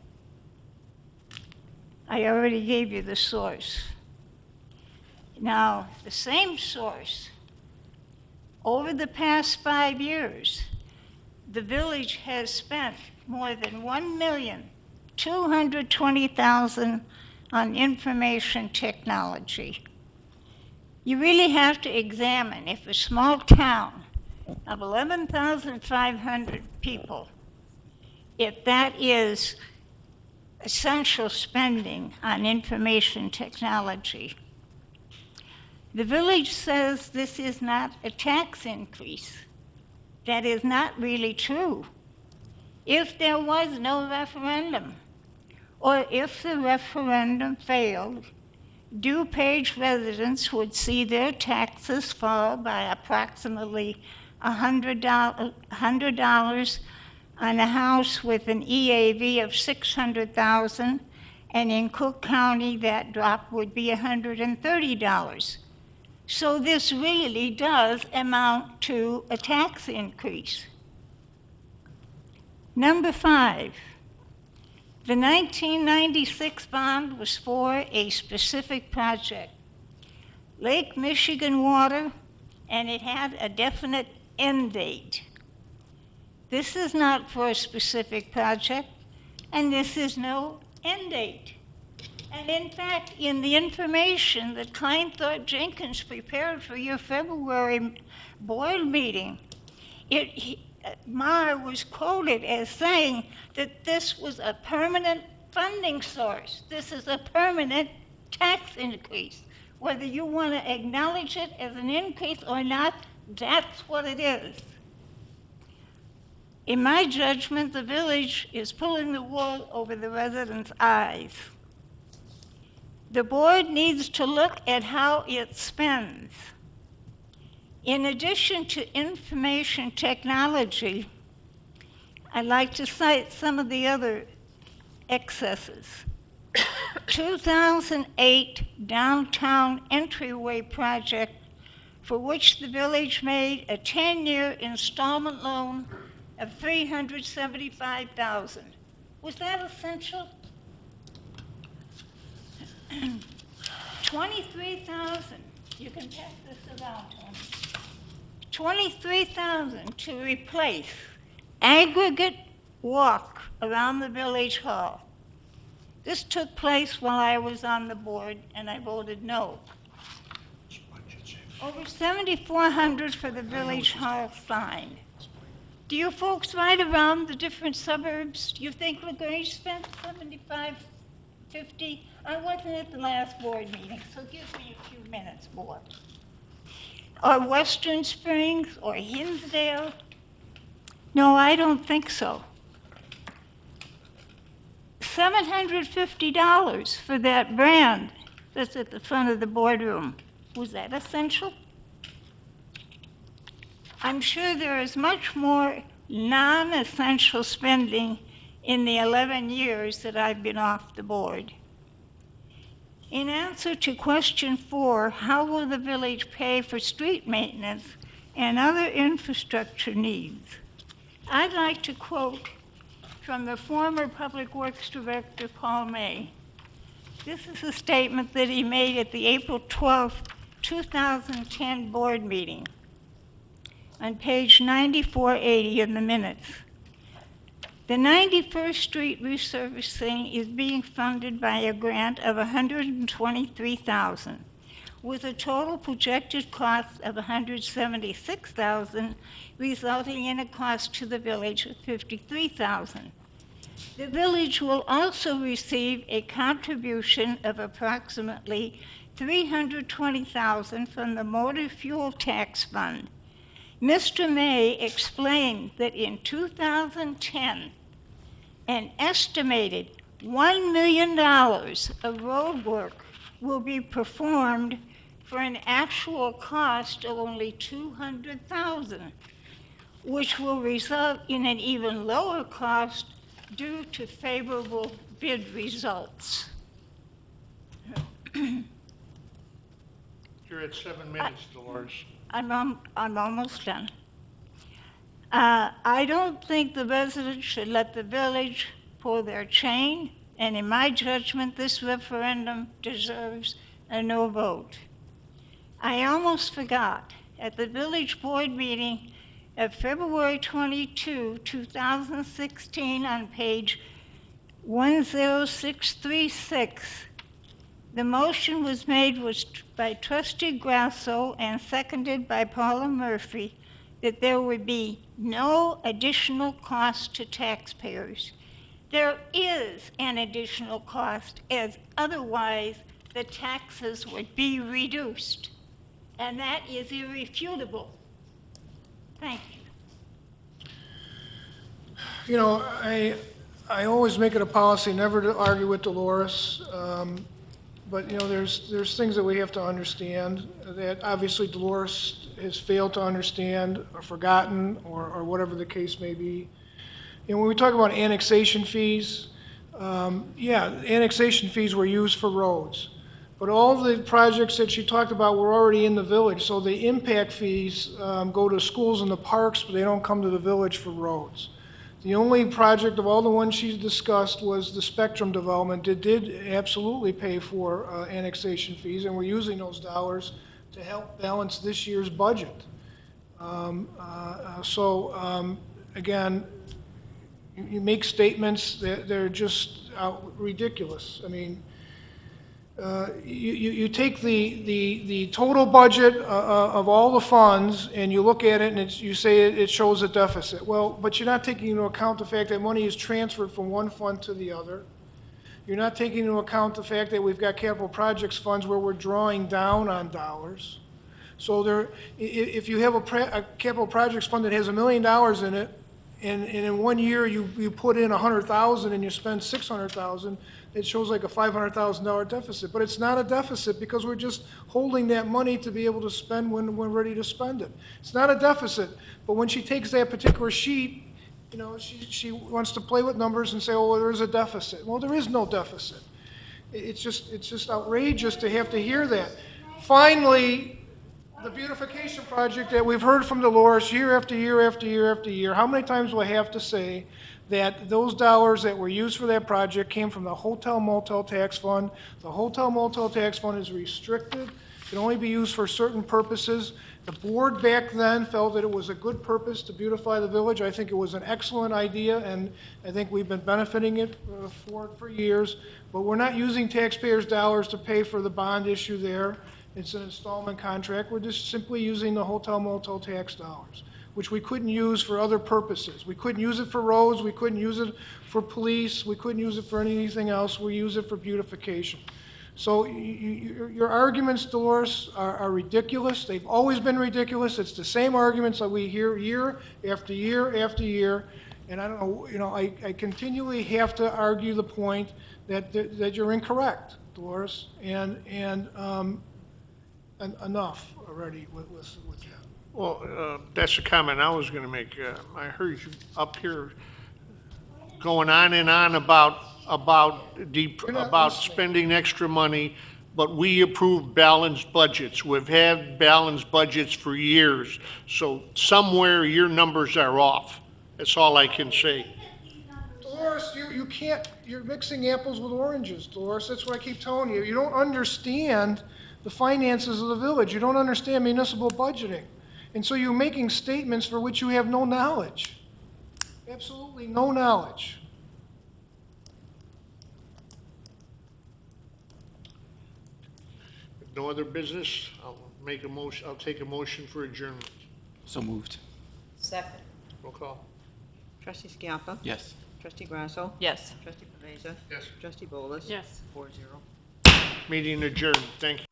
I already gave you the source. Now, the same source, over the past 5 years, the village has spent more than $1,220,000 on information technology. You really have to examine if a small town of 11,500 people, if that is essential spending on information technology. The village says this is not a tax increase. That is not really true. If there was no referendum, or if the referendum failed, DuPage residents would see their taxes fall by approximately $100 on a house with an EAV of $600,000, and in Cook County that drop would be $130. So this really does amount to a tax increase. Number 5, the 1996 bond was for a specific project, Lake Michigan water, and it had a definite end date. This is not for a specific project, and this is no end date. And in fact, in the information that Kleinthorpe Jenkins prepared for your February board meeting, Mar was quoted as saying that this was a permanent funding source. This is a permanent tax increase. Whether you want to acknowledge it as an increase or not, that's what it is. In my judgment, the village is pulling the wool over the residents' eyes. The board needs to look at how it spends. In addition to information technology, I'd like to cite some of the other excesses. 2008 downtown entryway project for which the village made a 10-year installment loan of $375,000. Was that essential? $23,000. You can pass this around, Tony. $23,000 to replace aggregate walk around the village hall. This took place while I was on the board, and I voted no. Over $7,400 for the village hall sign. Do you folks ride around the different suburbs? Do you think LaGrange spent $75.50? I wasn't at the last board meeting, so give me a few minutes more. Or Western Springs or Hinsdale? No, I don't think so. $750 for that brand that's at the front of the boardroom. Was that essential? I'm sure there is much more non-essential spending in the 11 years that I've been off the board. In answer to question 4, how will the village pay for street maintenance and other infrastructure needs? I'd like to quote from the former Public Works Director, Paul May. This is a statement that he made at the April 12, 2010 board meeting on page 9480 of the minutes. The 91st Street resurfacing is being funded by a grant of $123,000, with a total projected cost of $176,000, resulting in a cost to the village of $53,000. The village will also receive a contribution of approximately $320,000 from the Motor Fuel Tax Fund. Mr. May explained that in 2010, an estimated $1 million of road work will be performed for an actual cost of only $200,000, which will result in an even lower cost due to favorable bid results. You're at 7 minutes, Dolores. I'm almost done. I don't think the residents should let the village pull their chain, and in my judgment, this referendum deserves a no vote. I almost forgot, at the village board meeting of February 22, 2016, on page 10636, the motion was made by Trustee Grasso and seconded by Paula Murphy that there would be no additional cost to taxpayers. There is an additional cost, as otherwise the taxes would be reduced. And that is irrefutable. Thank you. You know, I always make it a policy never to argue with Dolores, but, you know, there's things that we have to understand that obviously Dolores has failed to understand or forgotten or whatever the case may be. You know, when we talk about annexation fees, yeah, annexation fees were used for roads. But all the projects that she talked about were already in the village, so the impact fees go to schools and the parks, but they don't come to the village for roads. The only project of all the ones she discussed was the Spectrum development that did absolutely pay for annexation fees, and we're using those dollars to help balance this year's budget. Again, you make statements that they're just ridiculous. I mean, you take the total budget of all the funds and you look at it and you say it shows a deficit. Well, but you're not taking into account the fact that money is transferred from one fund to the other. You're not taking into account the fact that we've got capital projects funds where we're drawing down on dollars. So if you have a capital projects fund that has $1 million in it, and in 1 year you put in 100,000 and you spend 600,000, it shows like a $500,000 deficit. But it's not a deficit because we're just holding that money to be able to spend when we're ready to spend it. It's not a deficit, but when she takes that particular sheet, you know, she wants to play with numbers and say, oh, well, there is a deficit. Well, there is no deficit. It's just outrageous to have to hear that. Finally, the beautification project that we've heard from Dolores year after year after year after year, how many times do I have to say that those dollars that were used for that project came from the hotel motel tax fund? The hotel motel tax fund is restricted, can only be used for certain purposes. The board back then felt that it was a good purpose to beautify the village. I think it was an excellent idea, and I think we've been benefiting it for years, but we're not using taxpayers' dollars to pay for the bond issue there. It's an installment contract. We're just simply using the hotel motel tax dollars, which we couldn't use for other purposes. We couldn't use it for roads, we couldn't use it for police, we couldn't use it for anything else. We use it for beautification. So your arguments, Dolores, are ridiculous. They've always been ridiculous. It's the same arguments that we hear year after year after year. And I don't know, you know, I continually have to argue the point that you're incorrect, Dolores. And enough already with that. Well, that's a comment I was going to make. I heard you up here going on and on about You're not about listening. spending extra money, but we approve balanced budgets. We've had balanced budgets for years, so somewhere your numbers are off. That's all I can say. Dolores, you can't, you're mixing apples with oranges, Dolores, that's what I keep telling you. You don't understand the finances of the village, you don't understand municipal budgeting. And so you're making statements for which you have no knowledge. Absolutely no knowledge. If no other business, I'll make a motion, I'll take a motion for adjournment. So moved. Second. Roll call. Trustee Skiappa. Yes. Trustee Grasso. Yes. Trustee Pavesa. Yes. Trustee Bolus. Yes. 4-0. Meeting adjourned. Thank you.